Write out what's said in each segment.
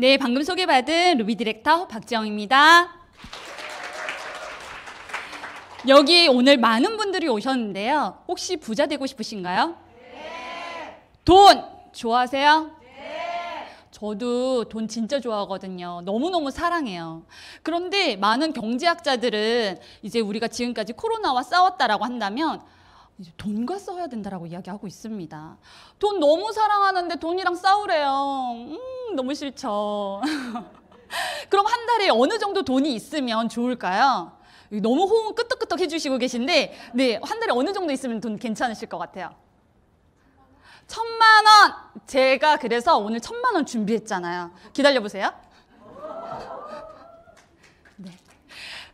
네, 방금 소개받은 루비 디렉터 박지영입니다. 여기 오늘 많은 분들이 오셨는데요. 혹시 부자 되고 싶으신가요? 네. 돈 좋아하세요? 네. 저도 돈 진짜 좋아하거든요. 너무너무 사랑해요. 그런데 많은 경제학자들은 이제 우리가 지금까지 코로나와 싸웠다라고 한다면 이제 돈과 싸워야 된다라고 이야기하고 있습니다. 돈 너무 사랑하는데 돈이랑 싸우래요. 너무 싫죠. 그럼 한 달에 어느 정도 돈이 있으면 좋을까요? 너무 호응 끄떡끄떡 해주시고 계신데, 네, 한 달에 어느 정도 있으면 돈 괜찮으실 것 같아요? 1,000만 원! 제가 그래서 오늘 1,000만 원 준비했잖아요. 기다려보세요. 네.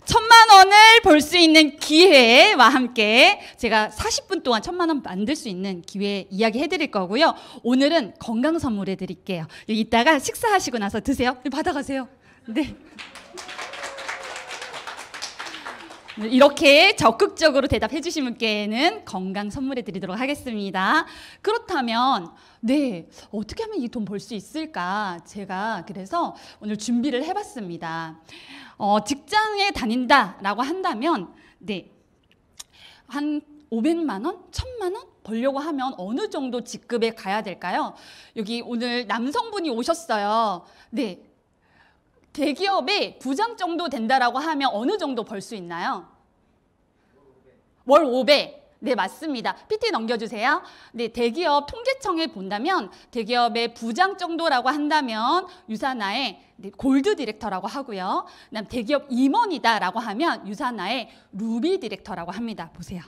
1,000만 원을 벌 수 있는 기회와 함께 제가 40분 동안 1,000만 원 만들 수 있는 기회 이야기 해드릴 거고요. 오늘은 건강 선물해 드릴게요. 이따가 식사하시고 나서 드세요. 받아가세요. 네. 이렇게 적극적으로 대답해 주신 분께는 건강 선물해 드리도록 하겠습니다. 그렇다면 네, 어떻게 하면 이 돈 벌 수 있을까? 제가 그래서 오늘 준비를 해봤습니다. 직장에 다닌다라고 한다면 네, 한 500만 원? 1,000만 원? 벌려고 하면 어느 정도 직급에 가야 될까요? 여기 오늘 남성분이 오셨어요. 네. 대기업에 부장 정도 된다라고 하면 어느 정도 벌 수 있나요? 월 500. 네, 맞습니다. PT 넘겨주세요. 네, 대기업 통계청에 본다면 대기업의 부장 정도라고 한다면 유사나의 골드 디렉터라고 하고요. 그다음 대기업 임원이다라고 하면 유사나의 루비 디렉터라고 합니다. 보세요.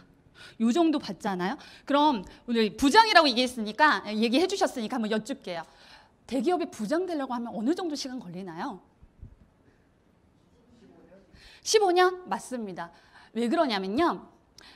요 정도 받잖아요. 그럼 오늘 부장이라고 얘기해 주셨으니까 한번 여쭙게요. 대기업의 부장 되려고 하면 어느 정도 시간 걸리나요? 15년? 맞습니다. 왜 그러냐면요.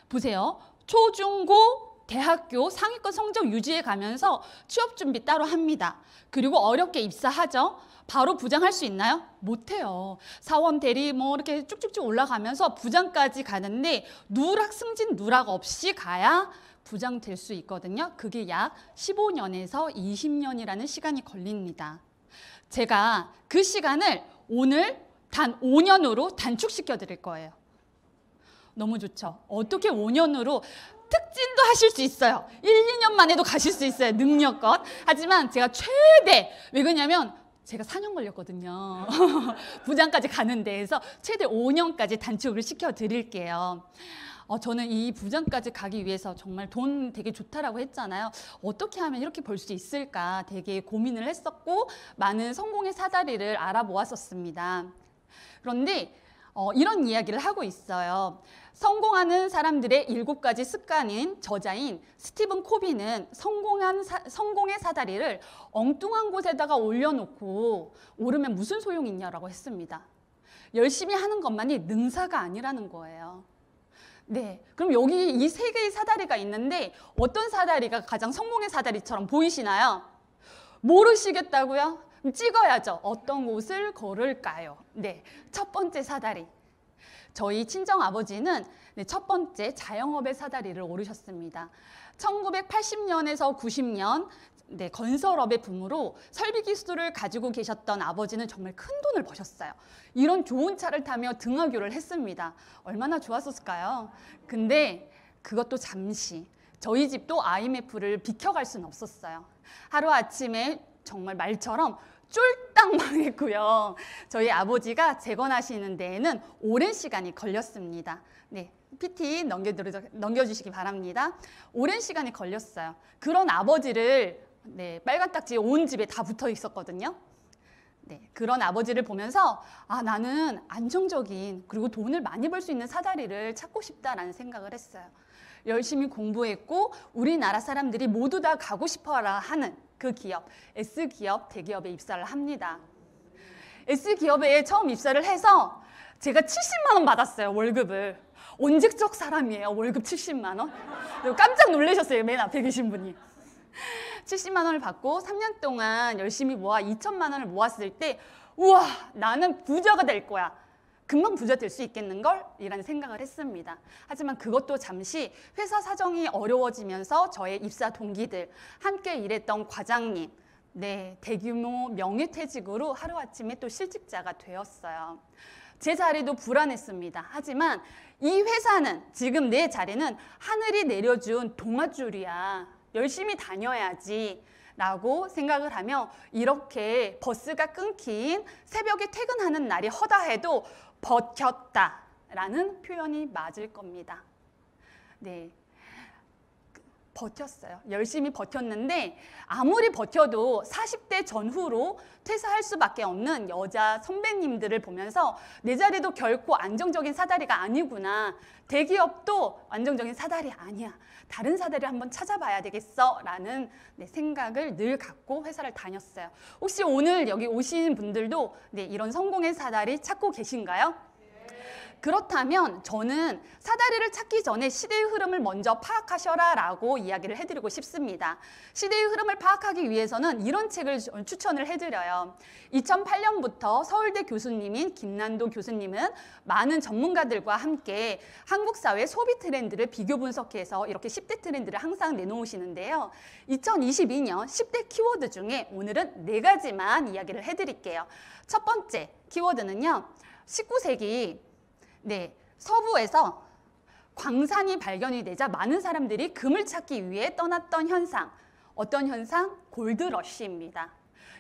보세요. 초, 중, 고, 대학교 상위권 성적 유지해 가면서 취업 준비 따로 합니다. 그리고 어렵게 입사하죠. 바로 부장할 수 있나요? 못해요. 사원 대리 뭐 이렇게 쭉쭉쭉 올라가면서 부장까지 가는데 누락 승진 누락 없이 가야 부장 될 수 있거든요. 그게 약 15년에서 20년이라는 시간이 걸립니다. 제가 그 시간을 오늘 단 5년으로 단축시켜 드릴 거예요. 너무 좋죠? 어떻게 5년으로 특진도 하실 수 있어요. 1, 2년 만에도 가실 수 있어요. 능력껏. 하지만 제가 최대, 왜 그러냐면 제가 4년 걸렸거든요. 부장까지 가는 데에서 최대 5년까지 단축을 시켜 드릴게요. 저는 이 부장까지 가기 위해서 정말 돈 되게 좋다라고 했잖아요. 어떻게 하면 이렇게 벌 수 있을까 되게 고민을 했었고 많은 성공의 사다리를 알아보았었습니다. 그런데 이런 이야기를 하고 있어요. 성공하는 사람들의 7가지 습관인 저자인 스티븐 코비는 성공의 사다리를 엉뚱한 곳에다가 올려놓고 오르면 무슨 소용이 있냐라고 했습니다. 열심히 하는 것만이 능사가 아니라는 거예요. 네, 그럼 여기 이 3개의 사다리가 있는데 어떤 사다리가 가장 성공의 사다리처럼 보이시나요? 모르시겠다고요? 찍어야죠. 어떤 곳을 걸을까요? 네, 첫 번째 사다리. 저희 친정아버지는 첫 번째 자영업의 사다리를 오르셨습니다. 1980년에서 90년 건설업의 붐으로 설비 기술을 가지고 계셨던 아버지는 정말 큰 돈을 버셨어요. 이런 좋은 차를 타며 등하교를 했습니다. 얼마나 좋았었을까요? 근데 그것도 잠시. 저희 집도 IMF를 비켜갈 수는 없었어요. 하루아침에 정말 말처럼 쫄딱 망했고요. 저희 아버지가 재건하시는 데에는 오랜 시간이 걸렸습니다. 네, PT 넘겨주시기 바랍니다. 오랜 시간이 걸렸어요. 그런 아버지를 빨간 딱지 온 집에 다 붙어 있었거든요. 네, 그런 아버지를 보면서 나는 안정적인 그리고 돈을 많이 벌 수 있는 사다리를 찾고 싶다라는 생각을 했어요. 열심히 공부했고 우리나라 사람들이 모두 다 가고 싶어라 하는 그 기업, S기업, 대기업에 입사를 합니다. S기업에 처음 입사를 해서 제가 70만 원 받았어요, 월급을. 언제적 사람이에요, 월급 70만 원? 깜짝 놀라셨어요, 맨 앞에 계신 분이. 70만 원을 받고 3년 동안 열심히 모아 2천만 원을 모았을 때 우와, 나는 부자가 될 거야. 금방 부자 될 수 있겠는걸? 이라는 생각을 했습니다. 하지만 그것도 잠시 회사 사정이 어려워지면서 저의 입사 동기들, 함께 일했던 과장님, 네, 대규모 명예퇴직으로 하루아침에 또 실직자가 되었어요. 제 자리도 불안했습니다. 하지만 이 회사는, 지금 내 자리는 하늘이 내려준 동아줄이야. 열심히 다녀야지 라고 생각을 하며 이렇게 버스가 끊긴 새벽에 퇴근하는 날이 허다해도 버텼다라는 표현이 맞을 겁니다. 네. 버텼어요. 열심히 버텼는데 아무리 버텨도 40대 전후로 퇴사할 수밖에 없는 여자 선배님들을 보면서 내 자리도 결코 안정적인 사다리가 아니구나. 대기업도 안정적인 사다리 아니야. 다른 사다리를 한번 찾아봐야 되겠어 라는 생각을 늘 갖고 회사를 다녔어요. 혹시 오늘 여기 오신 분들도 이런 성공의 사다리 찾고 계신가요? 그렇다면 저는 사다리를 찾기 전에 시대의 흐름을 먼저 파악하셔라 라고 이야기를 해드리고 싶습니다. 시대의 흐름을 파악하기 위해서는 이런 책을 추천을 해드려요. 2008년부터 서울대 교수님인 김난도 교수님은 많은 전문가들과 함께 한국 사회 소비 트렌드를 비교 분석해서 이렇게 10대 트렌드를 항상 내놓으시는데요. 2022년 10대 키워드 중에 오늘은 4가지만 이야기를 해드릴게요. 첫 번째 키워드는요. 19세기 서부에서 광산이 발견이 되자 많은 사람들이 금을 찾기 위해 떠났던 현상. 어떤 현상? 골드러시입니다.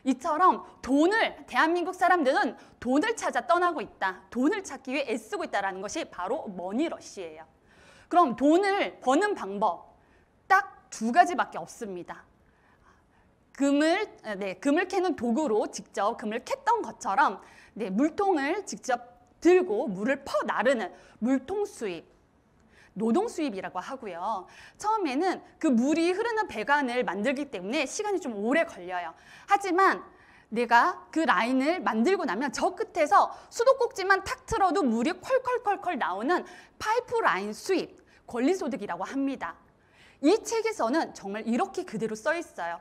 이처럼 대한민국 사람들은 돈을 찾아 떠나고 있다. 돈을 찾기 위해 애쓰고 있다는 것이 바로 머니러시예요. 그럼 돈을 버는 방법 딱 2가지밖에 없습니다. 금을 캐는 도구로 직접 금을 캤던 것처럼 물통을 직접 들고 물을 퍼 나르는 물통 수입, 노동 수입이라고 하고요. 처음에는 그 물이 흐르는 배관을 만들기 때문에 시간이 좀 오래 걸려요. 하지만 내가 그 라인을 만들고 나면 저 끝에서 수도꼭지만 탁 틀어도 물이 콸콸콸콸 나오는 파이프라인 수입, 권리소득이라고 합니다. 이 책에서는 정말 이렇게 그대로 써 있어요.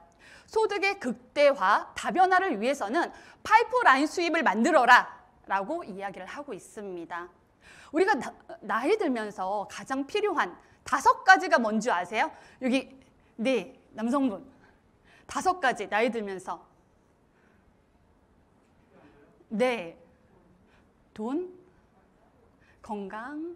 소득의 극대화, 다변화를 위해서는 파이프라인 수입을 만들어라 라고 이야기를 하고 있습니다. 우리가 나이 들면서 가장 필요한 5가지가 뭔지 아세요? 여기 남성분 5가지 나이 들면서 돈, 건강,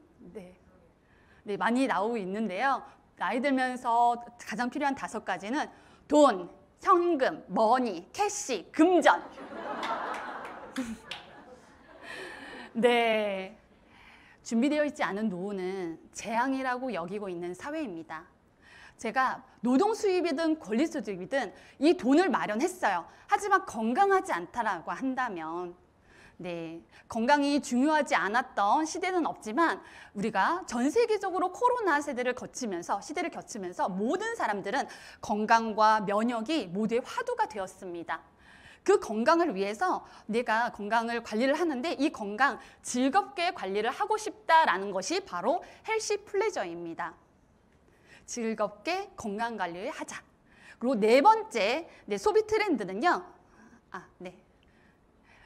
많이 나오고 있는데요. 나이 들면서 가장 필요한 5가지는 돈, 현금, 머니, 캐시, 금전. 준비되어 있지 않은 노후는 재앙이라고 여기고 있는 사회입니다. 제가 노동 수입이든 권리 소득이든 이 돈을 마련했어요. 하지만 건강하지 않다라고 한다면 건강이 중요하지 않았던 시대는 없지만 우리가 전 세계적으로 코로나 시대를 거치면서 모든 사람들은 건강과 면역이 모두의 화두가 되었습니다. 그 건강을 위해서 내가 건강을 관리를 하는데 이 건강 즐겁게 관리를 하고 싶다라는 것이 바로 헬시 플레저입니다. 즐겁게 건강 관리를 하자. 그리고 4번째 소비 트렌드는요.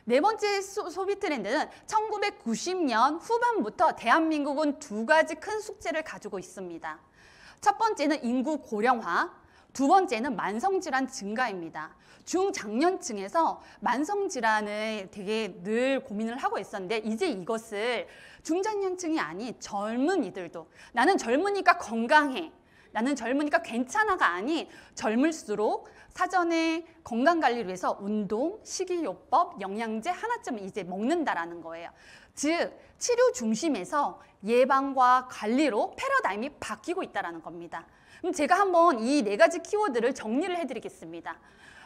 네 번째 소비 트렌드는 1990년 후반부터 대한민국은 2가지 큰 숙제를 가지고 있습니다. 첫 번째는 인구 고령화, 2번째는 만성질환 증가입니다. 중장년층에서 만성질환을 되게 늘 고민을 하고 있었는데 이제 이것을 중장년층이 아닌 젊은이들도 나는 젊으니까 건강해. 나는 젊으니까 괜찮아가 아닌 젊을수록 사전에 건강관리를 위해서 운동, 식이요법, 영양제 하나쯤은 이제 먹는다라는 거예요. 즉 치료 중심에서 예방과 관리로 패러다임이 바뀌고 있다는 겁니다. 그럼 제가 한번 이 4가지 키워드를 정리를 해드리겠습니다.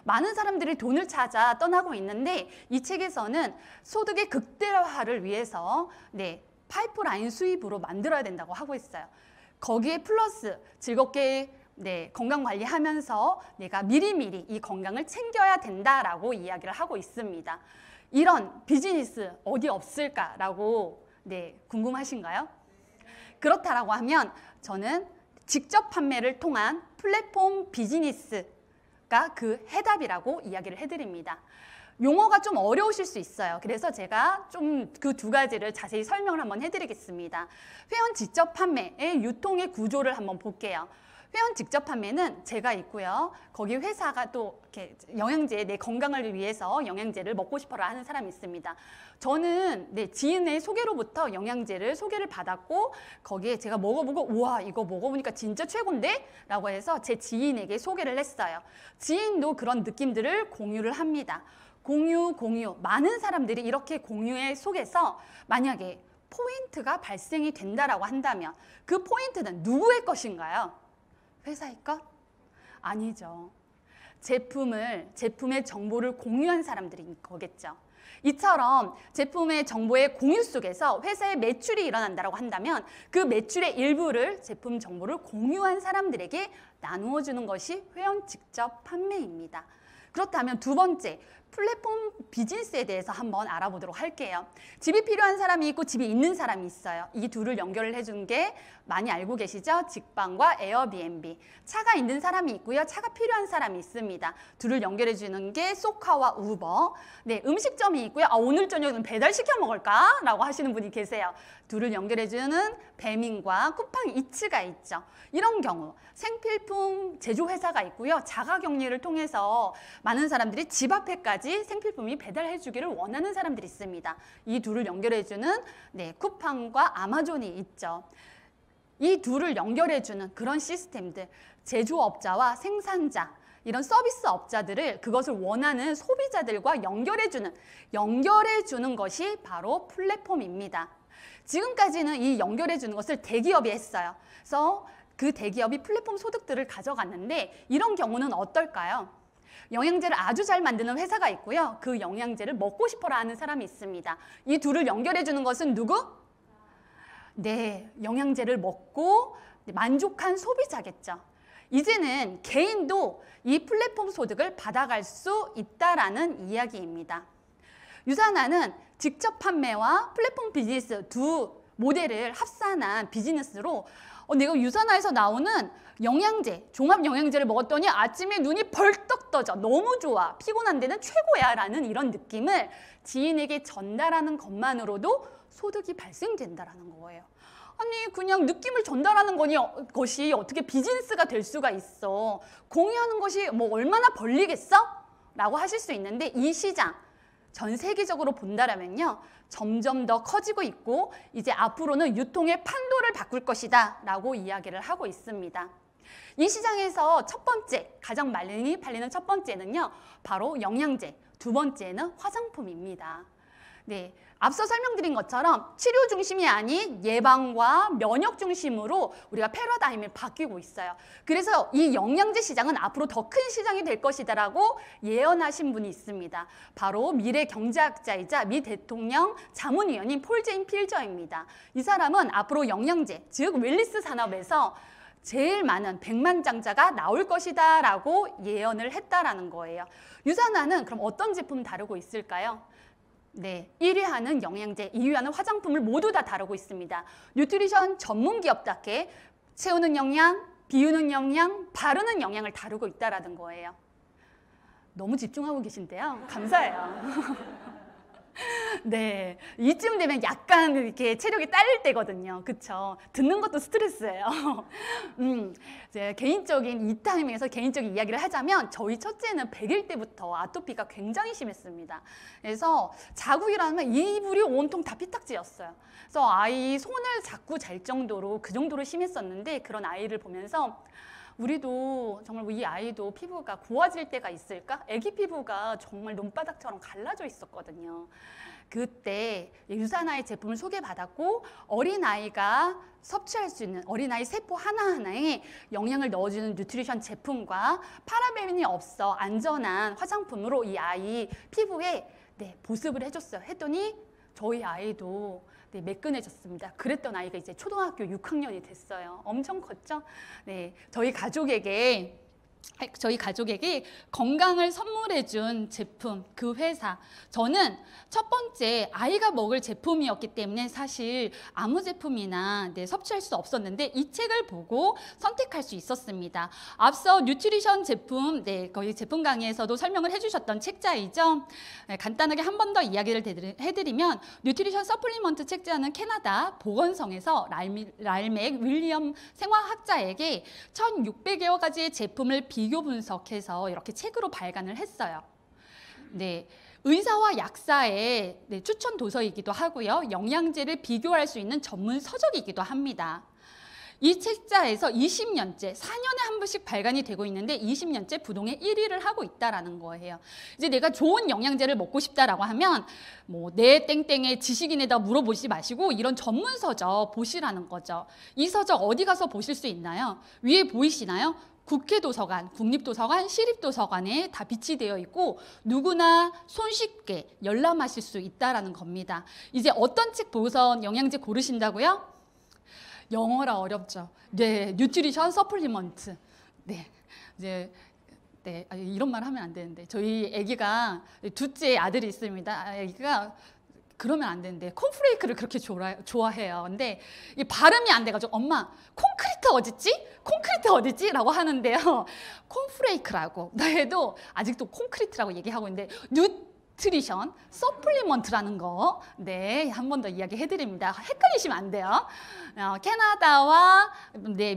많은 사람들이 돈을 찾아 떠나고 있는데 이 책에서는 소득의 극대화를 위해서 파이프라인 수입으로 만들어야 된다고 하고 있어요. 거기에 플러스 즐겁게 건강관리하면서 내가 미리미리 이 건강을 챙겨야 된다라고 이야기를 하고 있습니다. 이런 비즈니스 어디 없을까라고 궁금하신가요? 그렇다라고 하면 저는 직접 판매를 통한 플랫폼 비즈니스가 그 해답이라고 이야기를 해드립니다. 용어가 좀 어려우실 수 있어요. 그래서 제가 좀 그 2가지를 자세히 설명을 한번 해드리겠습니다. 회원 직접 판매의 유통의 구조를 한번 볼게요. 회원 직접 판매는 제가 있고요. 거기 회사가 또 이렇게 영양제, 내 건강을 위해서 영양제를 먹고 싶어라 하는 사람이 있습니다. 저는 지인의 소개로부터 영양제를 소개를 받았고 거기에 제가 먹어보고 우와 이거 먹어보니까 진짜 최고인데? 라고 해서 제 지인에게 소개를 했어요. 지인도 그런 느낌들을 공유를 합니다. 공유. 많은 사람들이 이렇게 공유에 속에서 만약에 포인트가 발생이 된다라고 한다면 그 포인트는 누구의 것인가요? 회사의 것? 아니죠. 제품의 정보를 공유한 사람들인 거겠죠. 이처럼 제품의 정보의 공유 속에서 회사의 매출이 일어난다고 한다면 그 매출의 일부를 제품 정보를 공유한 사람들에게 나누어 주는 것이 회원 직접 판매입니다. 그렇다면 두 번째, 플랫폼 비즈니스에 대해서 한번 알아보도록 할게요. 집이 필요한 사람이 있고 집이 있는 사람이 있어요. 이 둘을 연결을 해준 게 많이 알고 계시죠? 직방과 에어비앤비. 차가 있는 사람이 있고요. 차가 필요한 사람이 있습니다. 둘을 연결해 주는 게 소카와 우버. 네, 음식점이 있고요. 오늘 저녁은 배달시켜 먹을까? 라고 하시는 분이 계세요. 둘을 연결해 주는 배민과 쿠팡이츠가 있죠. 이런 경우 생필품 제조회사가 있고요. 자가격리를 통해서 많은 사람들이 집 앞에까지 생필품이 배달해 주기를 원하는 사람들이 있습니다. 이 둘을 연결해 주는 쿠팡과 아마존이 있죠. 이 둘을 연결해 주는 그런 시스템들, 제조업자와 생산자, 이런 서비스 업자들을 그것을 원하는 소비자들과 연결해 주는 것이 바로 플랫폼입니다. 지금까지는 이 연결해 주는 것을 대기업이 했어요. 그래서 그 대기업이 플랫폼 소득들을 가져갔는데 이런 경우는 어떨까요? 영양제를 아주 잘 만드는 회사가 있고요. 그 영양제를 먹고 싶어라 하는 사람이 있습니다. 이 둘을 연결해 주는 것은 누구? 네, 영양제를 먹고 만족한 소비자겠죠. 이제는 개인도 이 플랫폼 소득을 받아갈 수 있다라는 이야기입니다. 유산화는 직접 판매와 플랫폼 비즈니스 두 모델을 합산한 비즈니스로 내가 유산화에서 나오는 영양제, 종합 영양제를 먹었더니 아침에 눈이 벌떡 떠져. 너무 좋아. 피곤한 데는 최고야. 라는 이런 느낌을 지인에게 전달하는 것만으로도 소득이 발생된다라는 거예요. 아니 그냥 느낌을 전달하는 것이 어떻게 비즈니스가 될 수가 있어. 공유하는 것이 뭐 얼마나 벌리겠어? 라고 하실 수 있는데 이 시장 전 세계적으로 본다라면요. 점점 더 커지고 있고 이제 앞으로는 유통의 판도를 바꿀 것이다 라고 이야기를 하고 있습니다. 이 시장에서 첫 번째, 가장 많이 팔리는 첫 번째는요. 바로 영양제, 두 번째는 화장품입니다. 네, 앞서 설명드린 것처럼 치료 중심이 아닌 예방과 면역 중심으로 우리가 패러다임이 바뀌고 있어요. 그래서 이 영양제 시장은 앞으로 더 큰 시장이 될 것이다라고 예언하신 분이 있습니다. 바로 미래 경제학자이자 미 대통령 자문위원인 폴 제인 필저입니다. 이 사람은 앞으로 영양제, 즉 웰니스 산업에서 제일 많은 백만장자가 나올 것이다 라고 예언을 했다라는 거예요. 유산화는 그럼 어떤 제품 다루고 있을까요? 네, 1위 하는 영양제, 2위 하는 화장품을 모두 다 다루고 있습니다. 뉴트리션 전문 기업답게 채우는 영양, 비우는 영양, 바르는 영양을 다루고 있다라는 거예요. 너무 집중하고 계신데요. 감사해요. 네, 이쯤 되면 약간 이렇게 체력이 딸릴 때거든요. 그쵸? 듣는 것도 스트레스예요. 이제 개인적인 이 타이밍에서 개인적인 이야기를 하자면 저희 첫째는 100일 때부터 아토피가 굉장히 심했습니다. 그래서 자국이라면 이불이 온통 다 피딱지였어요. 그래서 아이 손을 잡고 잘 정도로 그 정도로 심했었는데 그런 아이를 보면서 우리도 정말 이 아이도 피부가 고와질 때가 있을까? 아기 피부가 정말 논바닥처럼 갈라져 있었거든요. 그때 유산화의 제품을 소개받았고 어린아이가 섭취할 수 있는 어린아이 세포 하나하나에 영양을 넣어주는 뉴트리션 제품과 파라벤이 없어 안전한 화장품으로 이 아이 피부에 보습을 해줬어요. 했더니 저희 아이도 매끈해졌습니다. 그랬던 아이가 이제 초등학교 6학년이 됐어요. 엄청 컸죠? 네, 저희 가족에게 저희 가족에게 건강을 선물해준 제품, 그 회사. 저는 첫 번째 아이가 먹을 제품이었기 때문에 사실 아무 제품이나 섭취할 수 없었는데 이 책을 보고 선택할 수 있었습니다. 앞서 뉴트리션 제품, 거기 제품 강의에서도 설명을 해주셨던 책자이죠. 간단하게 한 번 더 이야기를 해드리면 뉴트리션 서플리먼트 책자는 캐나다 보건성에서 랄맥 윌리엄 생화학자에게 1600여 가지의 제품을 비교 분석해서 이렇게 책으로 발간을 했어요. 네, 의사와 약사의 추천 도서이기도 하고요. 영양제를 비교할 수 있는 전문 서적이기도 합니다. 이 책자에서 20년째, 4년에 한 번씩 발간이 되고 있는데 20년째 부동의 1위를 하고 있다라는 거예요. 이제 내가 좋은 영양제를 먹고 싶다라고 하면 내 땡땡의 지식인에다 물어보지 마시고 이런 전문 서적 보시라는 거죠. 이 서적 어디 가서 보실 수 있나요? 위에 보이시나요? 국회도서관, 국립도서관, 시립도서관에 다 비치되어 있고 누구나 손쉽게 열람하실 수 있다라는 겁니다. 이제 어떤 책 보고서 영양제 고르신다고요? 영어라 어렵죠. 네, 뉴트리션 서플리먼트. 네, 이제 이런 말 하면 안 되는데 저희 아기가 둘째 아들이 있습니다. 아기가 그러면 안 되는데 콘프레이크를 그렇게 좋아해요. 근데 이 발음이 안 돼가지고 엄마 콘크리트 어딨지? 콘크리트 어딨지? 라고 하는데요. 콘프레이크라고 해도 아직도 콘크리트라고 얘기하고 있는데 뉴트리션 서플리먼트라는 거 한 번 더 이야기해드립니다. 헷갈리시면 안 돼요. 캐나다와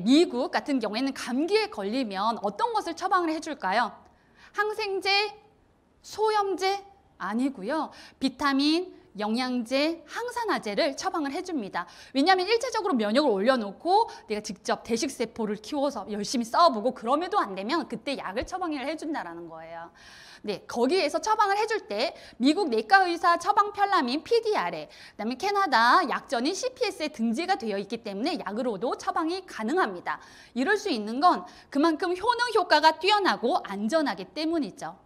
미국 같은 경우에는 감기에 걸리면 어떤 것을 처방을 해줄까요? 항생제, 소염제 아니고요. 비타민, 영양제, 항산화제를 처방을 해줍니다. 왜냐하면 일차적으로 면역을 올려놓고 내가 직접 대식세포를 키워서 열심히 싸워보고 그럼에도 안 되면 그때 약을 처방을 해준다는 거예요. 네, 거기에서 처방을 해줄 때 미국 내과의사 처방 편람인 PDR에 그다음에 캐나다 약전인 CPS에 등재가 되어 있기 때문에 약으로도 처방이 가능합니다. 이럴 수 있는 건 그만큼 효능 효과가 뛰어나고 안전하기 때문이죠.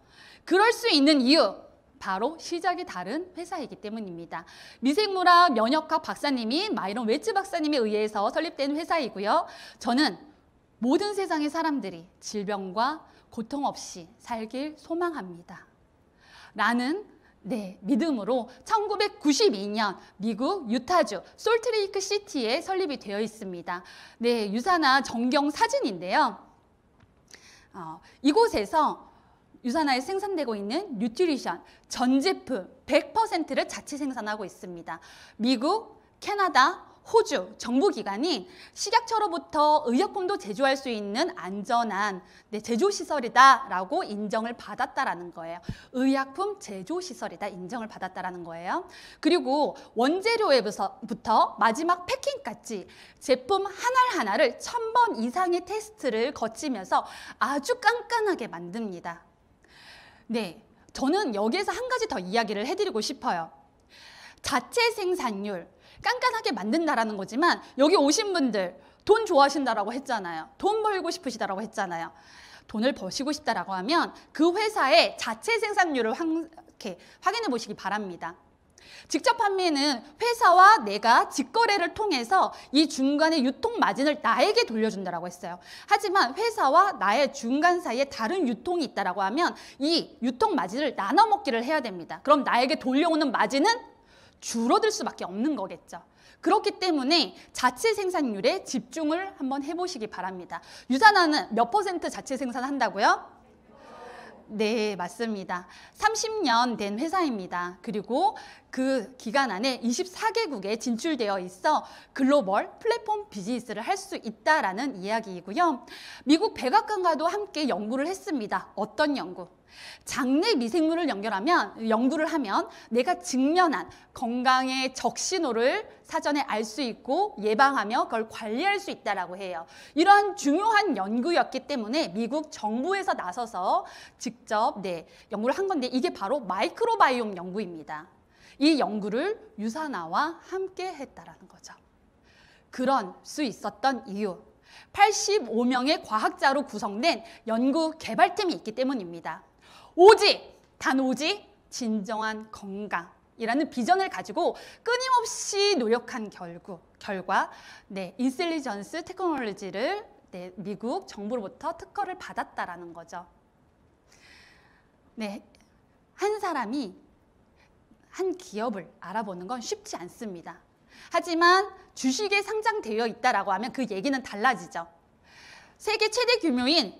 그럴 수 있는 이유 바로 시작이 다른 회사이기 때문입니다. 미생물학 면역학 박사님인 마이런 웨츠 박사님에 의해서 설립된 회사이고요. 저는 모든 세상의 사람들이 질병과 고통 없이 살길 소망합니다. 라는 믿음으로 1992년 미국 유타주 솔트레이크 시티에 설립이 되어 있습니다. 유산화 전경 사진인데요. 이곳에서 유산화에 생산되고 있는 뉴트리션 전 제품 100%를 자체 생산하고 있습니다. 미국, 캐나다, 호주 정부기관인 식약처로부터 의약품도 제조할 수 있는 안전한 제조시설이다라고 인정을 받았다라는 거예요. 의약품 제조시설이다 인정을 받았다라는 거예요. 그리고 원재료에부터 마지막 패킹까지 제품 하나하나를 1000번 이상의 테스트를 거치면서 아주 깐깐하게 만듭니다. 저는 여기에서 한 가지 더 이야기를 해드리고 싶어요. 자체 생산율, 깐깐하게 만든다라는 거지만 여기 오신 분들 돈 좋아하신다라고 했잖아요. 돈 벌고 싶으시다라고 했잖아요. 돈을 버시고 싶다라고 하면 그 회사의 자체 생산율을 확인해 보시기 바랍니다. 직접 판매는 회사와 내가 직거래를 통해서 이 중간의 유통 마진을 나에게 돌려준다라고 했어요. 하지만 회사와 나의 중간 사이에 다른 유통이 있다라고 하면 이 유통 마진을 나눠 먹기를 해야 됩니다. 그럼 나에게 돌려오는 마진은 줄어들 수밖에 없는 거겠죠. 그렇기 때문에 자체 생산율에 집중을 한번 해보시기 바랍니다. 유산화는 몇 % 자체 생산한다고요? 네, 맞습니다. 30년 된 회사입니다. 그리고 그 기간 안에 24개국에 진출되어 있어 글로벌 플랫폼 비즈니스를 할 수 있다라는 이야기이고요. 미국 백악관과도 함께 연구를 했습니다. 어떤 연구? 장내 미생물을 연구를 하면 내가 직면한 건강의 적신호를 사전에 알 수 있고 예방하며 그걸 관리할 수 있다라고 해요. 이러한 중요한 연구였기 때문에 미국 정부에서 나서서 직접 연구를 한 건데 이게 바로 마이크로바이옴 연구입니다. 이 연구를 유산화와 함께 했다라는 거죠. 그런 수 있었던 이유, 85명의 과학자로 구성된 연구 개발팀이 있기 때문입니다. 단 오직 진정한 건강이라는 비전을 가지고 끊임없이 노력한 결과 인텔리전스 테크놀로지를 네, 미국 정부로부터 특허를 받았다라는 거죠. 네, 한 사람이 한 기업을 알아보는 건 쉽지 않습니다. 하지만 주식에 상장되어 있다라고 하면 그 얘기는 달라지죠. 세계 최대 규모인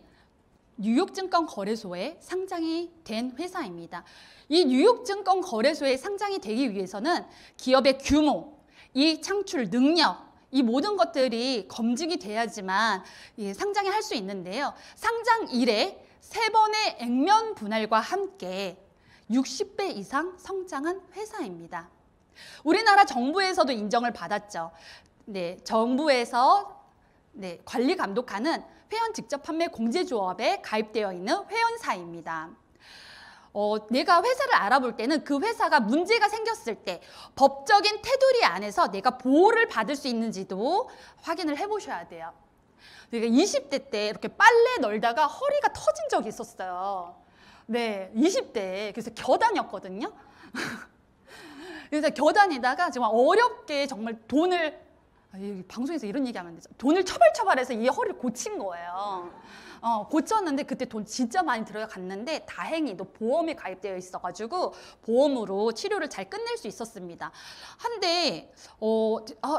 뉴욕증권거래소에 상장이 된 회사입니다. 이 뉴욕증권거래소에 상장이 되기 위해서는 기업의 규모, 이 창출 능력, 이 모든 것들이 검증이 돼야지만 상장을 할 수 있는데요. 상장 이래 3번의 액면 분할과 함께 60배 이상 성장한 회사입니다. 우리나라 정부에서도 인정을 받았죠. 네, 정부에서 관리 감독하는 회원 직접 판매 공제조합에 가입되어 있는 회원사입니다. 내가 회사를 알아볼 때는 그 회사가 문제가 생겼을 때 법적인 테두리 안에서 내가 보호를 받을 수 있는지도 확인을 해보셔야 돼요. 내가 20대 때 이렇게 빨래 널다가 허리가 터진 적이 있었어요. 네, 20대. 그래서 겨다녔거든요. 그래서 겨다니다가 정말 어렵게 정말 돈을 방송에서 이런 얘기하면 안 되죠. 돈을 처발처발해서 이 허리를 고친 거예요. 고쳤는데 그때 돈 진짜 많이 들어갔는데 다행히도 보험에 가입되어 있어가지고 보험으로 치료를 잘 끝낼 수 있었습니다. 한데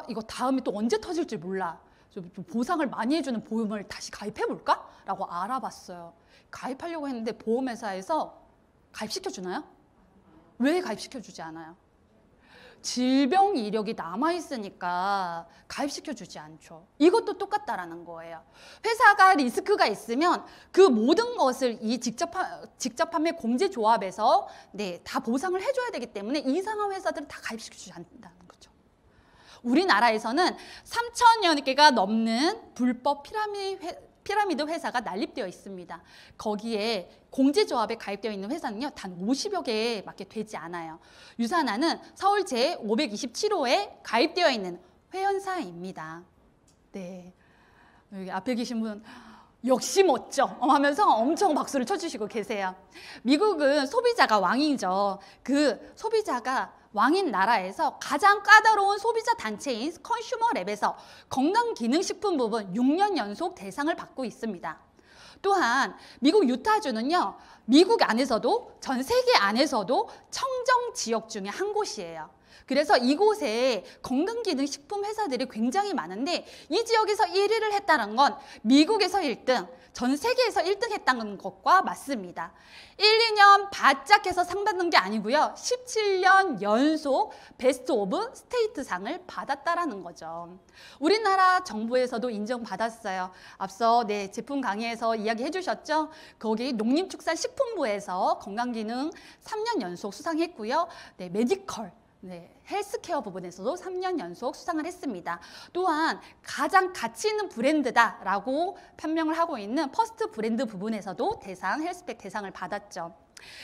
이거 다음에 또 언제 터질지 몰라. 좀 보상을 많이 해주는 보험을 다시 가입해볼까? 라고 알아봤어요. 가입하려고 했는데 보험회사에서 가입시켜주나요? 왜 가입시켜주지 않아요? 질병 이력이 남아있으니까 가입시켜주지 않죠. 이것도 똑같다라는 거예요. 회사가 리스크가 있으면 그 모든 것을 이 직접 판매 공제조합에서 다 보상을 해줘야 되기 때문에 이상한 회사들은 다 가입시켜주지 않는다는 거죠. 우리나라에서는 3,000여 개가 넘는 불법 피라미드 회사가 난립되어 있습니다. 거기에 공제조합에 가입되어 있는 회사는요, 단 50여 개밖에 되지 않아요. 유산하는 서울 제527호에 가입되어 있는 회원사입니다. 네, 여기 앞에 계신 분 역시 멋져 하면서 엄청 박수를 쳐주시고 계세요. 미국은 소비자가 왕이죠. 그 소비자가 왕인 나라에서 가장 까다로운 소비자 단체인 컨슈머랩에서 건강기능식품 부분 6년 연속 대상을 받고 있습니다. 또한 미국 유타주는요, 미국 안에서도 전 세계 안에서도 청정 지역 중에 한 곳이에요. 그래서 이곳에 건강기능식품 회사들이 굉장히 많은데 이 지역에서 1위를 했다는 건 미국에서 1등, 전 세계에서 1등 했다는 것과 맞습니다. 1, 2년 바짝 해서 상 받는 게 아니고요. 17년 연속 베스트 오브 스테이트 상을 받았다라는 거죠. 우리나라 정부에서도 인정받았어요. 앞서 제품 강의에서 이야기해 주셨죠? 거기 농림축산식품부에서 건강기능 3년 연속 수상했고요. 메디컬, 헬스케어 부분에서도 3년 연속 수상을 했습니다. 또한 가장 가치 있는 브랜드다라고 판명을 하고 있는 퍼스트 브랜드 부분에서도 헬스팩 대상을 받았죠.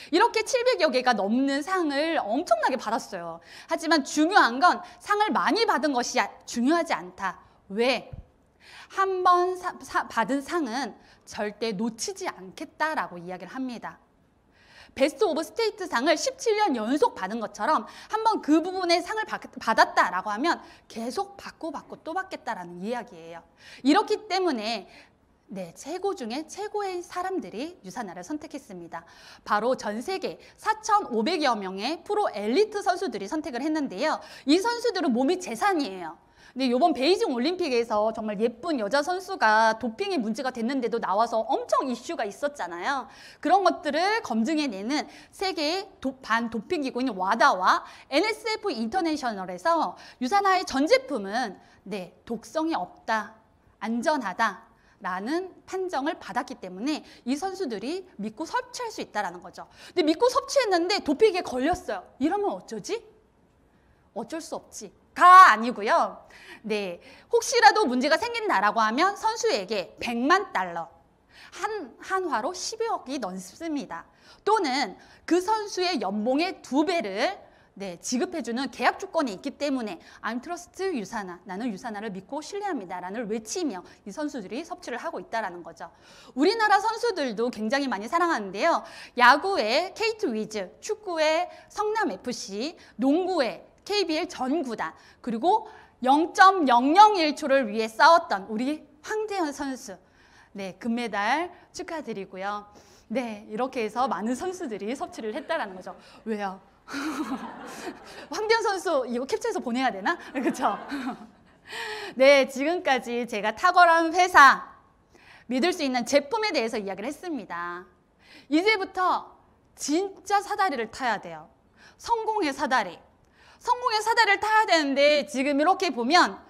이렇게 700여 개가 넘는 상을 엄청나게 받았어요. 하지만 중요한 건 상을 많이 받은 것이 중요하지 않다. 왜? 한 번 받은 상은 절대 놓치지 않겠다라고 이야기를 합니다. 베스트 오브 스테이트 상을 17년 연속 받은 것처럼 한번 그 부분에 상을 받았다라고 하면 계속 받고 또 받겠다라는 이야기예요. 이렇기 때문에 최고 중에 최고의 사람들이 유산화를 선택했습니다. 바로 전 세계 4,500여 명의 프로 엘리트 선수들이 선택을 했는데요. 이 선수들은 몸이 재산이에요. 근데 이번 베이징 올림픽에서 정말 예쁜 여자 선수가 도핑이 문제가 됐는데도 나와서 엄청 이슈가 있었잖아요. 그런 것들을 검증해내는 세계 반도핑 기구인 와다와 NSF 인터내셔널에서 유산화의 전 제품은 독성이 없다, 안전하다 라는 판정을 받았기 때문에 이 선수들이 믿고 섭취할 수 있다는 거죠. 근데 믿고 섭취했는데 도핑에 걸렸어요. 이러면 어쩌지? 어쩔 수 없지. 가 아니고요. 혹시라도 문제가 생긴다라고 하면 선수에게 100만 달러, 한화로 12억이 넘습니다. 또는 그 선수의 연봉의 2배를 지급해주는 계약 조건이 있기 때문에 I'm trust 유산화, 나는 유산화를 믿고 신뢰합니다 라는 외치며 이 선수들이 섭취를 하고 있다는 거죠. 우리나라 선수들도 굉장히 많이 사랑하는데요. 야구의 KT 위즈, 축구의 성남FC, 농구의 KBL 전 구단, 그리고 0.001초를 위해 싸웠던 우리 황대현 선수. 네, 금메달 축하드리고요. 네, 이렇게 해서 많은 선수들이 섭취를 했다라는 거죠. 왜요? 황대현 선수 이거 캡처해서 보내야 되나? 그렇죠? 네, 지금까지 제가 탁월한 회사, 믿을 수 있는 제품에 대해서 이야기를 했습니다. 이제부터 진짜 사다리를 타야 돼요. 성공의 사다리. 성공의 사다리를 타야 되는데 지금 이렇게 보면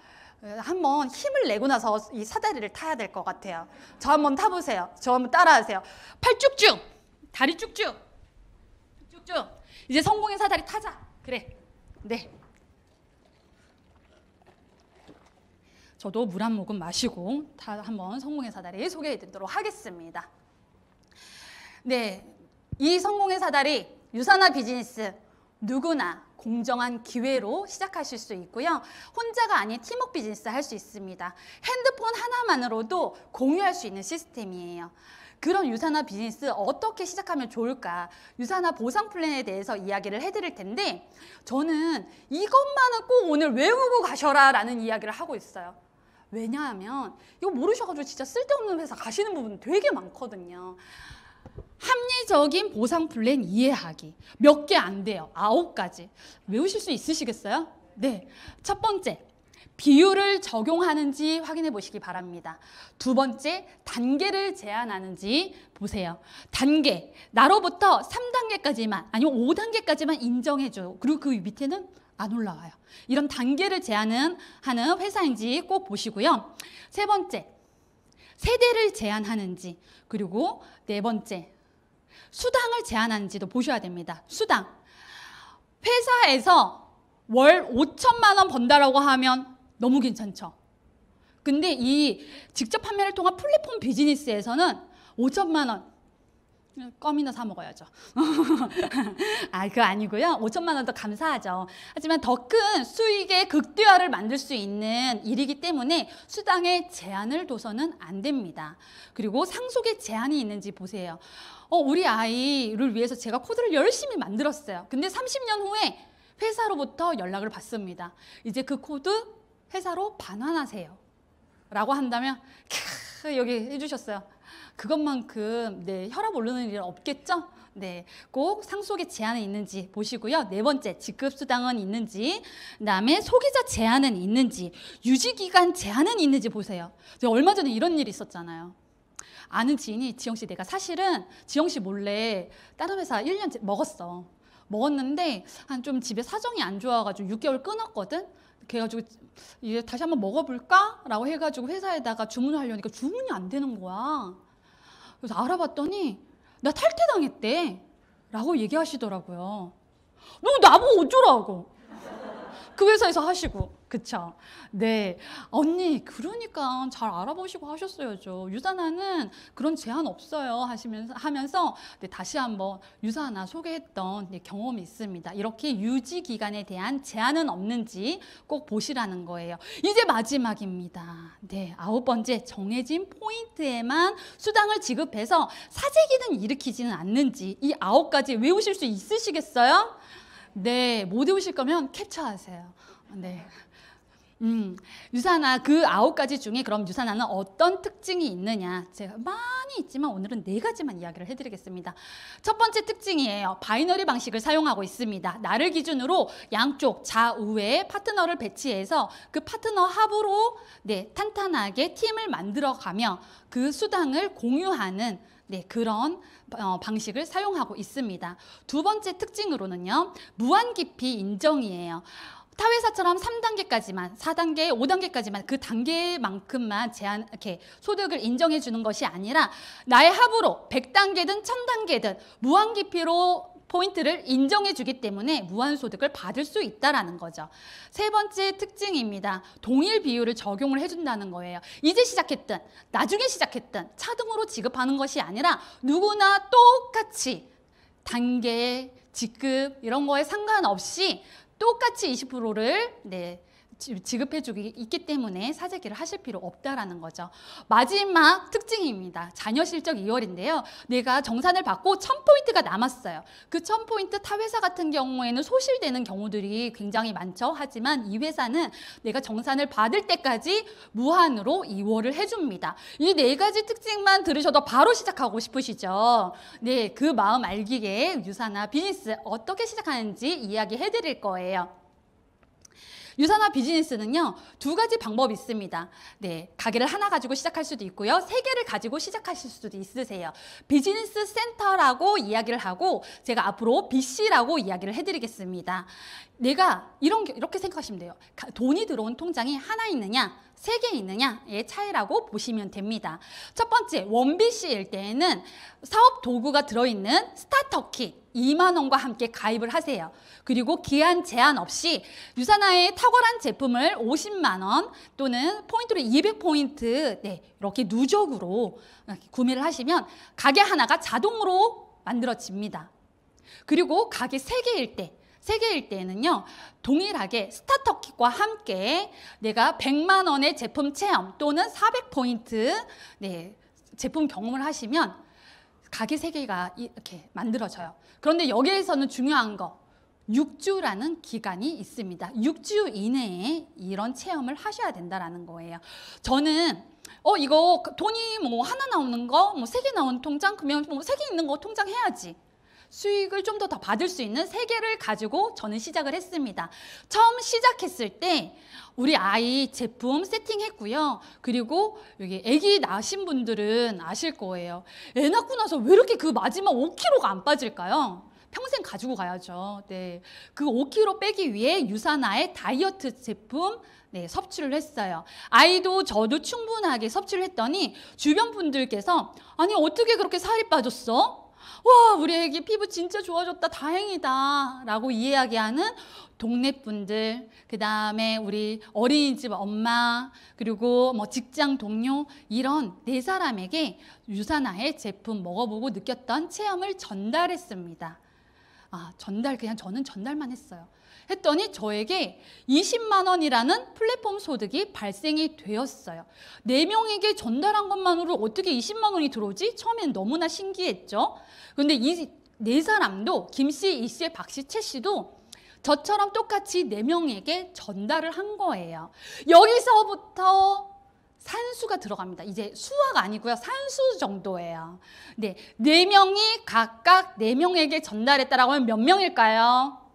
한번 힘을 내고 나서 이 사다리를 타야 될 것 같아요. 저 한번 타보세요. 저 한번 따라하세요. 팔 쭉쭉, 다리 쭉쭉, 쭉쭉. 이제 성공의 사다리 타자. 그래. 네. 저도 물 한 모금 마시고 한번 성공의 사다리 소개해 드리도록 하겠습니다. 네, 이 성공의 사다리 유산화 비즈니스 누구나 공정한 기회로 시작하실 수 있고요. 혼자가 아닌 팀워크 비즈니스 할 수 있습니다. 핸드폰 하나만으로도 공유할 수 있는 시스템이에요. 그런 유산화 비즈니스 어떻게 시작하면 좋을까? 유산화 보상 플랜에 대해서 이야기를 해드릴 텐데 저는 이것만은 꼭 오늘 외우고 가셔라 라는 이야기를 하고 있어요. 왜냐하면 이거 모르셔가지고 진짜 쓸데없는 회사 가시는 부분 되게 많거든요. 합리적인 보상 플랜 이해하기. 몇 개 안 돼요. 9가지. 외우실 수 있으시겠어요? 네. 첫 번째, 비율을 적용하는지 확인해 보시기 바랍니다. 두 번째, 단계를 제한하는지 보세요. 단계, 나로부터 3단계까지만 아니면 5단계까지만 인정해줘요. 그리고 그 밑에는 안 올라와요. 이런 단계를 제한하는 회사인지 꼭 보시고요. 세 번째, 세대를 제한하는지, 그리고 네 번째, 수당을 제한하는지도 보셔야 됩니다. 수당. 회사에서 월 5천만 원 번다라고 하면 너무 괜찮죠. 근데 이 직접 판매를 통한 플랫폼 비즈니스에서는 5천만 원 껌이나 사 먹어야죠. 그거 아니고요. 5천만 원도 감사하죠. 하지만 더 큰 수익의 극대화를 만들 수 있는 일이기 때문에 수당에 제한을 둬서는 안 됩니다. 그리고 상속에 제한이 있는지 보세요. 우리 아이를 위해서 제가 코드를 열심히 만들었어요. 근데 30년 후에 회사로부터 연락을 받습니다. 이제 그 코드 회사로 반환하세요. 라고 한다면 여기 해주셨어요. 그것만큼 네, 혈압 오르는 일은 없겠죠? 네, 꼭 상속에 제한이 있는지 보시고요. 네 번째, 지급수당은 있는지, 그다음에 소비자 제한은 있는지, 유지기간 제한은 있는지 보세요. 제가 얼마 전에 이런 일이 있었잖아요. 아는 지인이 지영씨 내가 사실은 지영씨 몰래 다른 회사 1년 먹었어. 먹었는데 한 좀 집에 사정이 안 좋아가지고 6개월 끊었거든. 그래가지고 이제 다시 한번 먹어볼까? 라고 해가지고 회사에다가 주문을 하려니까 주문이 안 되는 거야. 그래서 알아봤더니 나 탈퇴당했대 라고 얘기하시더라고요. 너 나보고 어쩌라고. 그 회사에서 하시고. 그쵸? 네. 언니 그러니까 잘 알아보시고 하셨어야죠. 유산화는 그런 제한 없어요 하면서 네, 다시 한번 유산화 소개했던 네, 경험이 있습니다. 이렇게 유지 기간에 대한 제한은 없는지 꼭 보시라는 거예요. 이제 마지막입니다. 네, 9번째, 정해진 포인트에만 수당을 지급해서 사재기는 일으키지는 않는지 이 9가지 외우실 수 있으시겠어요? 네, 못 외우실 거면 캡처하세요. 네. 유산화 그 9가지 중에 그럼 유산화는 어떤 특징이 있느냐, 제가 많이 있지만 오늘은 4가지만 이야기를 해드리겠습니다. 첫 번째 특징이에요. 바이너리 방식을 사용하고 있습니다. 나를 기준으로 양쪽 좌우에 파트너를 배치해서 그 파트너 합으로 네, 탄탄하게 팀을 만들어가며 그 수당을 공유하는 네, 그런 방식을 사용하고 있습니다. 두 번째 특징으로는요, 무한 깊이 인정이에요. 타 회사처럼 3단계까지만, 4단계, 5단계까지만 그 단계만큼만 이렇게 소득을 인정해 주는 것이 아니라 나의 합으로 100단계든 1000단계든 무한 깊이로 포인트를 인정해 주기 때문에 무한 소득을 받을 수 있다라는 거죠. 세 번째 특징입니다. 동일 비율을 적용을 해준다는 거예요. 이제 시작했든 나중에 시작했든 차등으로 지급하는 것이 아니라 누구나 똑같이 단계, 직급 이런 거에 상관없이 똑같이 20%를 네, 지급해주기 있기 때문에 사재기를 하실 필요 없다라는 거죠. 마지막 특징입니다. 자녀 실적 2월인데요. 내가 정산을 받고 1000포인트가 남았어요. 그 1000포인트 타 회사 같은 경우에는 소실되는 경우들이 굉장히 많죠. 하지만 이 회사는 내가 정산을 받을 때까지 무한으로 2월을 해줍니다. 이 네 가지 특징만 들으셔도 바로 시작하고 싶으시죠? 네, 그 마음 알기에 유사나 비즈니스 어떻게 시작하는지 이야기해 드릴 거예요. 유사나 비즈니스는요, 두 가지 방법이 있습니다. 네, 가게를 하나 가지고 시작할 수도 있고요, 세 개를 가지고 시작하실 수도 있으세요. 비즈니스 센터라고 이야기를 하고 제가 앞으로 BC라고 이야기를 해드리겠습니다. 내가 이렇게 생각하시면 돼요. 돈이 들어온 통장이 하나 있느냐, 세 개 있느냐의 차이라고 보시면 됩니다. 첫 번째, 원BC일 때에는 사업 도구가 들어있는 스타터 킷 2만 원과 함께 가입을 하세요. 그리고 기한 제한 없이 유사나의 탁월한 제품을 50만 원 또는 포인트로 200포인트 네, 이렇게 누적으로 구매를 하시면 가게 하나가 자동으로 만들어집니다. 그리고 가게 3개일 때는요, 동일하게 스타터 킷과 함께 내가 100만 원의 제품 체험 또는 400포인트 네, 제품 경험을 하시면 가게 3개가 이렇게 만들어져요. 그런데 여기에서는 중요한 거, 6주라는 기간이 있습니다. 6주 이내에 이런 체험을 하셔야 된다는 거예요. 저는 이거 돈이 뭐 하나 나오는 거, 뭐 3개 나오는 통장, 그러면 뭐 3개 있는 거 통장 해야지. 수익을 좀 더 받을 수 있는 3개를 가지고 저는 시작을 했습니다. 처음 시작했을 때 우리 아이 제품 세팅했고요. 그리고 여기 아기 낳으신 분들은 아실 거예요. 애 낳고 나서 왜 이렇게 그 마지막 5kg가 안 빠질까요? 평생 가지고 가야죠. 네, 그 5kg 빼기 위해 유사나의 다이어트 제품 네, 섭취를 했어요. 아이도 저도 충분하게 섭취를 했더니 주변 분들께서 아니 어떻게 그렇게 살이 빠졌어? 와, 우리 애기 피부 진짜 좋아졌다, 다행이다 라고 이야기하는 동네 분들, 그 다음에 우리 어린이집 엄마, 그리고 뭐 직장 동료, 이런 4사람에게 유사나의 제품 먹어보고 느꼈던 체험을 전달했습니다. 그냥 저는 전달만 했어요. 했더니 저에게 20만 원이라는 플랫폼 소득이 발생이 되었어요. 4명에게 전달한 것만으로 어떻게 20만 원이 들어오지? 처음엔 너무나 신기했죠. 그런데 이 4사람도 김씨, 이씨, 박씨, 채씨도 저처럼 똑같이 4명에게 전달을 한 거예요. 여기서부터 산수가 들어갑니다. 이제 수화가 아니고요, 산수 정도예요. 네, 4명이 각각 4명에게 전달했다라고 하면 몇 명일까요?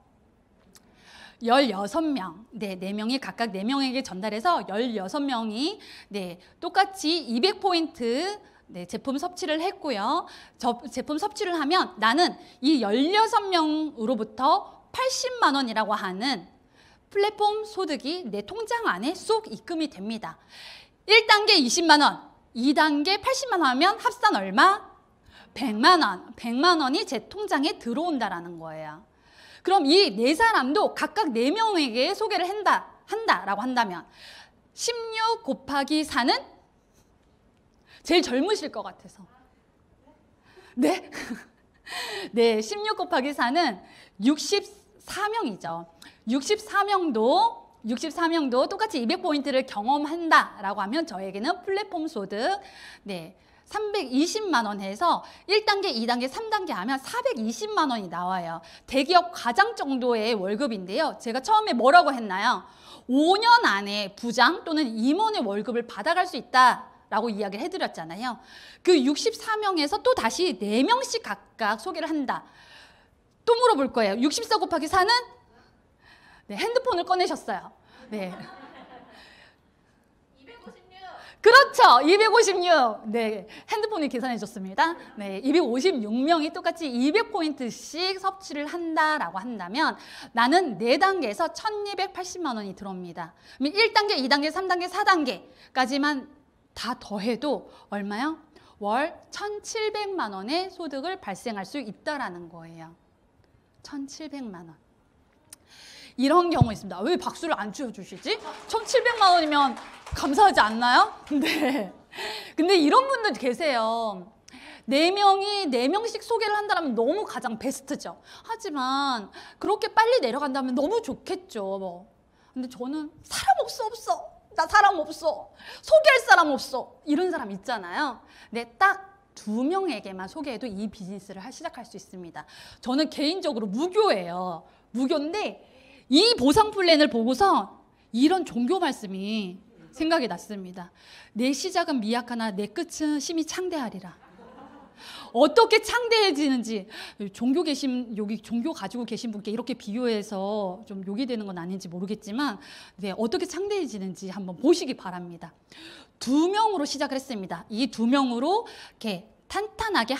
16명. 네, 4명이 각각 4명에게 전달해서 16명이 네, 똑같이 200포인트 네, 제품 섭취를 했고요. 제품 섭취를 하면 나는 이 16명으로부터 80만 원이라고 하는 플랫폼 소득이 내 통장 안에 쏙 입금이 됩니다. 1단계 20만 원, 2단계 80만 원 하면 합산 얼마? 100만 원. 100만 원이 제 통장에 들어온다라는 거예요. 그럼 이 4사람도 각각 4명에게 소개를 한다라고 한다면 16 곱하기 4는 제일 젊으실 것 같아서. 네? 네, 16 곱하기 4는 64명이죠. 64명도 똑같이 200포인트를 경험한다라고 하면 저에게는 플랫폼 소득 네, 320만 원 해서 1단계, 2단계, 3단계 하면 420만 원이 나와요. 대기업 과장 정도의 월급인데요. 제가 처음에 뭐라고 했나요? 5년 안에 부장 또는 임원의 월급을 받아갈 수 있다라고 이야기를 해드렸잖아요. 그 64명에서 또 다시 4명씩 각각 소개를 한다. 또 물어볼 거예요. 64 곱하기 4는? 네, 핸드폰을 꺼내셨어요. 네. 그렇죠. 256. 네. 핸드폰이 계산해 줬습니다. 네. 256명이 똑같이 200포인트씩 섭취를 한다라고 한다면 나는 4단계에서 1280만 원이 들어옵니다. 그럼 1단계, 2단계, 3단계, 4단계까지만 다 더해도 얼마요? 월 1700만 원의 소득을 발생할 수 있다라는 거예요. 1700만 원. 이런 경우 있습니다. 왜 박수를 안 치워주시지? 1700만 원이면 감사하지 않나요? 네. 근데 이런 분들 계세요. 4명씩 소개를 한다면 너무 가장 베스트죠. 하지만 그렇게 빨리 내려간다면 너무 좋겠죠. 뭐. 근데 저는 사람 없어. 나 사람 없어. 소개할 사람 없어. 이런 사람 있잖아요. 근데 딱 2명에게만 소개해도 이 비즈니스를 시작할 수 있습니다. 저는 개인적으로 무교예요. 무교인데 이 보상 플랜을 보고서 이런 종교 말씀이 생각이 났습니다. 내 시작은 미약하나 내 끝은 심히 창대하리라. 어떻게 창대해지는지, 여기 종교 가지고 계신 분께 이렇게 비교해서 좀 욕이 되는 건 아닌지 모르겠지만, 네, 어떻게 창대해지는지 한번 보시기 바랍니다. 2명으로 시작을 했습니다. 이 2명으로 이렇게 탄탄하게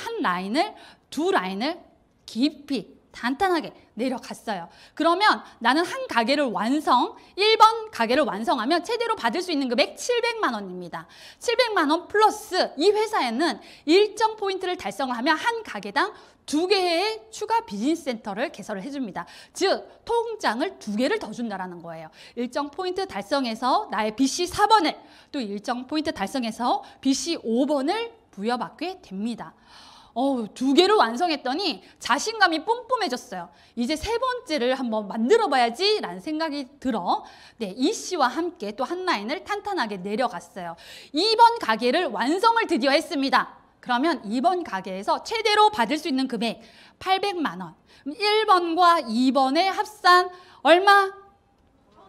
두 라인을 깊이 단단하게 내려갔어요. 그러면 나는 한 가게를 1번 가게를 완성하면 최대로 받을 수 있는 금액 700만 원입니다. 700만 원 플러스 이 회사에는 일정 포인트를 달성을 하면 한 가게당 2개의 추가 비즈니스 센터를 개설을 해줍니다. 즉 통장을 2개를 더 준다라는 거예요. 일정 포인트 달성해서 나의 BC 4번을 또 일정 포인트 달성해서 BC 5번을 부여받게 됩니다. 2개를 완성했더니 자신감이 뿜뿜해졌어요. 이제 3번째를 한번 만들어 봐야지 라는 생각이 들어 네, 이 씨와 함께 또 한 라인을 탄탄하게 내려갔어요. 2번 가게를 완성을 드디어 했습니다. 그러면 2번 가게에서 최대로 받을 수 있는 금액 800만 원. 1번과 2번의 합산 얼마?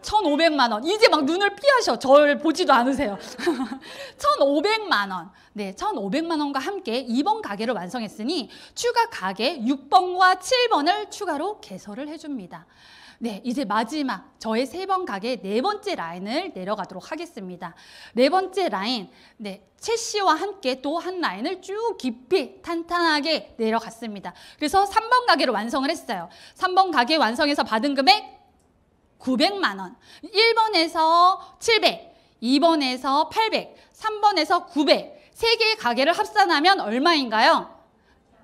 1,500만 원. 이제 막 눈을 피하셔. 저를 보지도 않으세요. 1,500만 원. 네, 1,500만 원과 함께 2번 가게를 완성했으니 추가 가게 6번과 7번을 추가로 개설을 해줍니다. 네, 이제 마지막 저의 3번 가게 4번째 라인을 내려가도록 하겠습니다. 4번째 라인, 네, 최 씨와 함께 또 한 라인을 쭉 깊이 탄탄하게 내려갔습니다. 그래서 3번 가게를 완성을 했어요. 3번 가게 완성해서 받은 금액 900만 원. 1번에서 700, 2번에서 800, 3번에서 900. 3개의 가게를 합산하면 얼마인가요?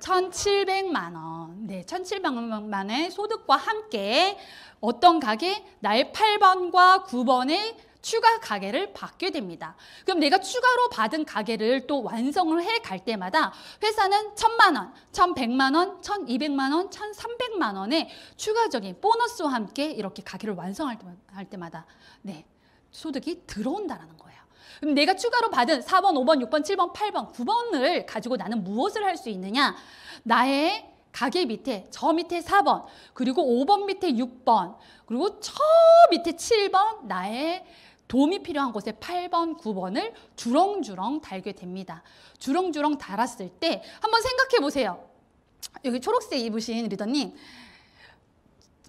1,700만 원. 네, 1,700만 원의 소득과 함께 어떤 가게? 나의 8번과 9번의 추가 가게를 받게 됩니다. 그럼 내가 추가로 받은 가게를 또 완성을 해 갈 때마다 회사는 1,000만 원, 1,100만 원, 1,200만 원, 1,300만 원의 추가적인 보너스와 함께 이렇게 가게를 완성할 때마다 네, 소득이 들어온다는 거예요. 그럼 내가 추가로 받은 4번, 5번, 6번, 7번, 8번, 9번을 가지고 나는 무엇을 할 수 있느냐? 나의 가게 밑에, 저 밑에 4번, 그리고 5번 밑에 6번, 그리고 저 밑에 7번, 나의 도움이 필요한 곳에 8번, 9번을 주렁주렁 달게 됩니다. 주렁주렁 달았을 때 한번 생각해 보세요. 여기 초록색 입으신 리더님,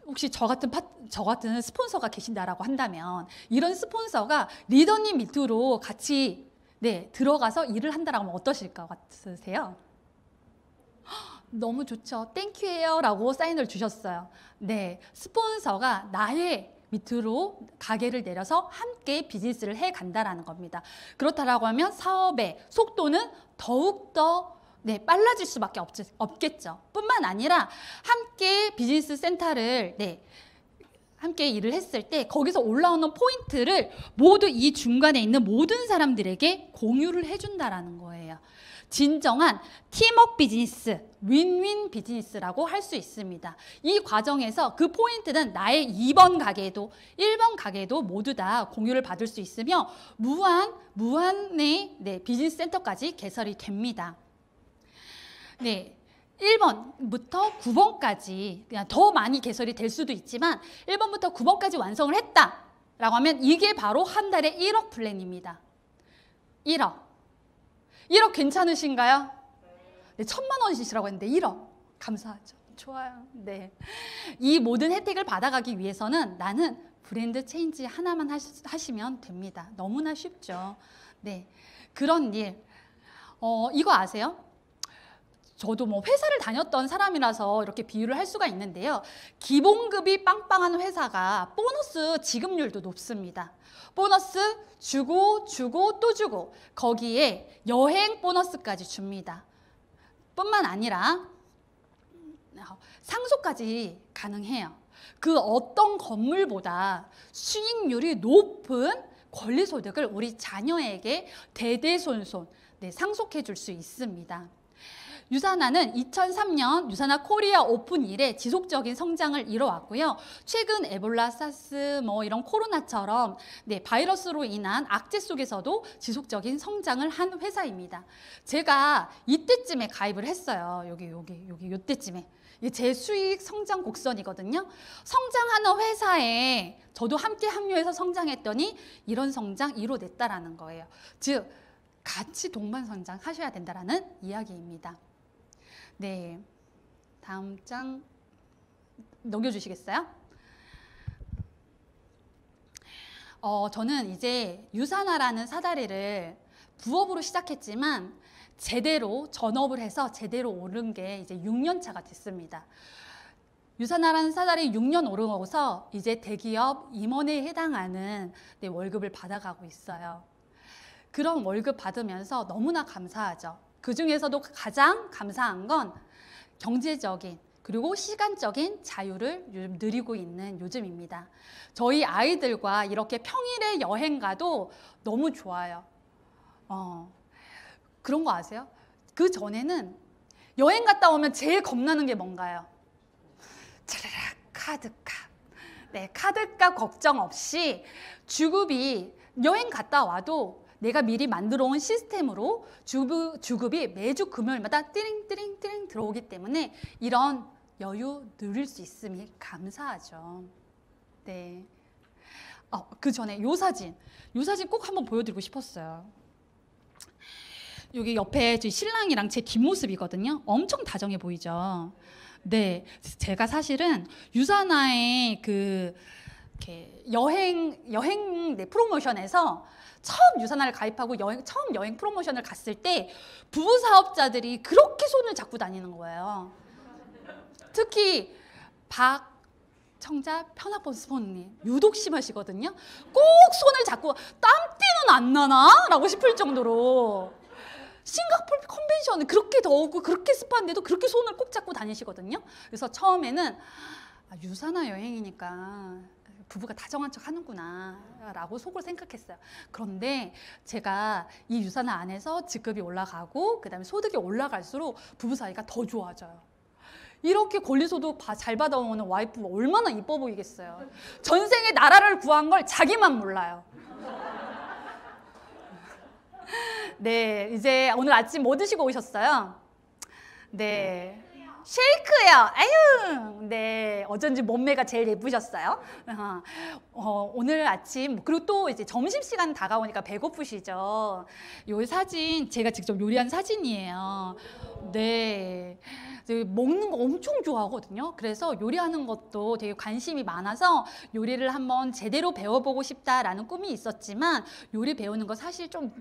혹시 저 같은 스폰서가 계신다라고 한다면 이런 스폰서가 리더님 밑으로 같이 네, 들어가서 일을 한다라고 하면 어떠실 것 같으세요? 너무 좋죠. 땡큐예요 라고 사인을 주셨어요. 네, 스폰서가 나의 밑으로 가게를 내려서 함께 비즈니스를 해간다라는 겁니다. 그렇다라고 하면 사업의 속도는 더욱더 네, 빨라질 수밖에 없겠죠. 뿐만 아니라 함께 비즈니스 센터를 네, 함께 일을 했을 때 거기서 올라오는 포인트를 모두 이 중간에 있는 모든 사람들에게 공유를 해준다라는 거예요. 진정한 팀워크 비즈니스, 윈윈 비즈니스라고 할 수 있습니다. 이 과정에서 그 포인트는 나의 2번 가게에도 1번 가게에도 모두 다 공유를 받을 수 있으며 무한의 네, 비즈니스 센터까지 개설이 됩니다. 네, 1번부터 9번까지 그냥 더 많이 개설이 될 수도 있지만 1번부터 9번까지 완성을 했다라고 하면 이게 바로 한 달에 1억 플랜입니다. 1억 괜찮으신가요? 네, 1,000만 원이시라고 했는데 1억 감사하죠. 좋아요. 네, 이 모든 혜택을 받아가기 위해서는 나는 브랜드 체인지 하나만 하시면 됩니다. 너무나 쉽죠. 네, 그런 일 이거 아세요? 저도 뭐 회사를 다녔던 사람이라서 이렇게 비유를 할 수가 있는데요. 기본급이 빵빵한 회사가 보너스 지급률도 높습니다. 보너스 주고 또 주고 거기에 여행 보너스까지 줍니다. 뿐만 아니라 상속까지 가능해요. 그 어떤 건물보다 수익률이 높은 권리소득을 우리 자녀에게 대대손손 네, 상속해 줄 수 있습니다. 유산화는 2003년 유산화 코리아 오픈 이래 지속적인 성장을 이뤄왔고요. 최근 에볼라, 사스, 이런 코로나처럼 바이러스로 인한 악재 속에서도 지속적인 성장을 한 회사입니다. 제가 이때쯤에 가입을 했어요. 요때쯤에. 이게 제 수익 성장 곡선이거든요. 성장하는 회사에 저도 함께 합류해서 성장했더니 이런 성장 이뤄냈다라는 거예요. 즉, 같이 동반 성장하셔야 된다라는 이야기입니다. 네, 다음 장 넘겨주시겠어요? 저는 이제 유산화라는 사다리를 부업으로 시작했지만 제대로 전업을 해서 제대로 오른 게 이제 6년 차가 됐습니다. 유산화라는 사다리 6년 오르고서 이제 대기업 임원에 해당하는 월급을 받아가고 있어요. 그런 월급 받으면서 너무나 감사하죠. 그 중에서도 가장 감사한 건 경제적인 그리고 시간적인 자유를 누리고 있는 요즘입니다. 저희 아이들과 이렇게 평일에 여행 가도 너무 좋아요. 그런 거 아세요? 그 전에는 여행 갔다 오면 제일 겁나는 게 뭔가요? 차라락 카드값. 네, 카드값 걱정 없이 주급이 여행 갔다 와도 내가 미리 만들어 온 시스템으로 주급이 매주 금요일마다 띠링띠링띠링 들어오기 때문에 이런 여유 누릴 수 있음이 감사하죠. 네. 그 전에 요 사진 꼭 한번 보여드리고 싶었어요. 여기 옆에 제 신랑이랑 제 뒷모습이거든요. 엄청 다정해 보이죠. 네, 제가 사실은 유산화의 이렇게 여행 프로모션에서 처음 유산화를 가입하고 처음 여행 프로모션을 갔을 때 부부 사업자들이 그렇게 손을 잡고 다니는 거예요. 특히 박청자 편합본 스폰님 유독 심하시거든요. 꼭 손을 잡고 땀띠는 안 나나? 라고 싶을 정도로 싱가포르 컨벤션은 그렇게 더우고 그렇게 습한데도 그렇게 손을 꼭 잡고 다니시거든요. 그래서 처음에는 유산화 여행이니까 부부가 다정한 척 하는구나 라고 속으로 생각했어요. 그런데 제가 이 유산화 안에서 직급이 올라가고 그다음에 소득이 올라갈수록 부부 사이가 더 좋아져요. 이렇게 권리소득 잘 받아오는 와이프가 얼마나 이뻐 보이겠어요. 전생에 나라를 구한 걸 자기만 몰라요. 네, 이제 오늘 아침 뭐 드시고 오셨어요? 네, 쉐이크요. 아유, 네, 어쩐지 몸매가 제일 예쁘셨어요. 오늘 아침 그리고 또 이제 점심시간 다가오니까 배고프시죠? 요 사진 제가 직접 요리한 사진이에요. 네, 먹는 거 엄청 좋아하거든요. 그래서 요리하는 것도 되게 관심이 많아서 요리를 한번 제대로 배워보고 싶다라는 꿈이 있었지만 요리 배우는 거 사실 조금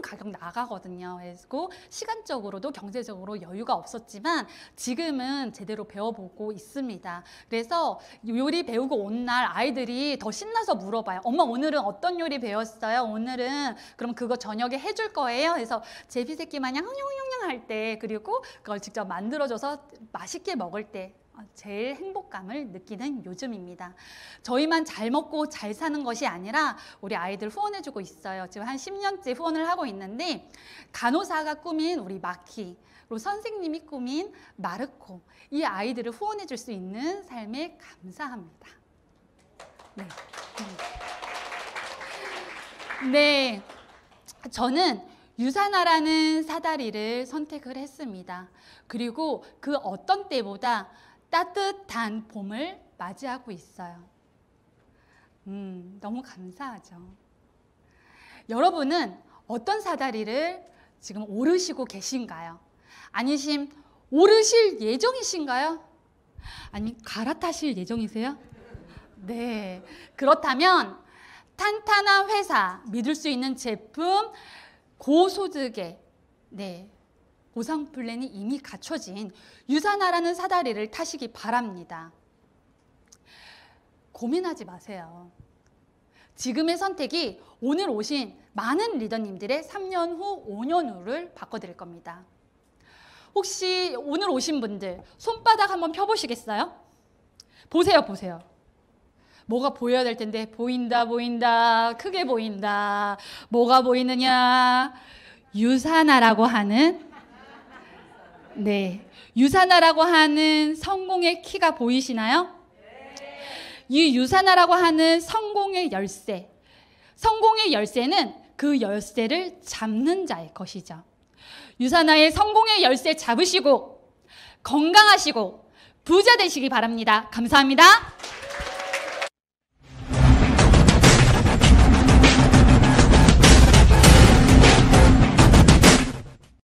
가격 나가거든요. 그래서 시간적으로도 경제적으로 여유가 없었지만 지금은 제대로 배워보고 있습니다. 그래서 요리 배우고 온 날 아이들이 더 신나서 물어봐요. 엄마 오늘은 어떤 요리 배웠어요? 오늘은 그럼 그거 저녁에 해줄 거예요? 그래서 제비 새끼 마냥 흥룡흥룡 할 때 그리고 그걸 직접 만들어줘서 맛있게 먹을 때 제일 행복감을 느끼는 요즘입니다. 저희만 잘 먹고 잘 사는 것이 아니라 우리 아이들 후원해주고 있어요. 지금 한 10년째 후원을 하고 있는데 간호사가 꾸민 우리 마키 그리고 선생님이 꾸민 마르코 이 아이들을 후원해줄 수 있는 삶에 감사합니다. 네. 네, 저는 유산화라는 사다리를 선택을 했습니다. 그리고 그 어떤 때보다 따뜻한 봄을 맞이하고 있어요. 너무 감사하죠. 여러분은 어떤 사다리를 지금 오르시고 계신가요? 아니면 오르실 예정이신가요? 아니 갈아타실 예정이세요? 네, 그렇다면 탄탄한 회사, 믿을 수 있는 제품, 고소득의 보상 플랜이 이미 갖춰진 유산화라는 사다리를 타시기 바랍니다. 고민하지 마세요. 지금의 선택이 오늘 오신 많은 리더님들의 3년 후, 5년 후를 바꿔드릴 겁니다. 혹시 오늘 오신 분들 손바닥 한번 펴보시겠어요? 보세요, 보세요. 뭐가 보여야 될 텐데 보인다, 보인다, 크게 보인다. 뭐가 보이느냐? 유산화라고 하는 네. 유산화라고 하는 성공의 키가 보이시나요? 이 유산화라고 하는 성공의 열쇠. 성공의 열쇠는 그 열쇠를 잡는 자의 것이죠. 유산화의 성공의 열쇠 잡으시고 건강하시고 부자 되시기 바랍니다. 감사합니다.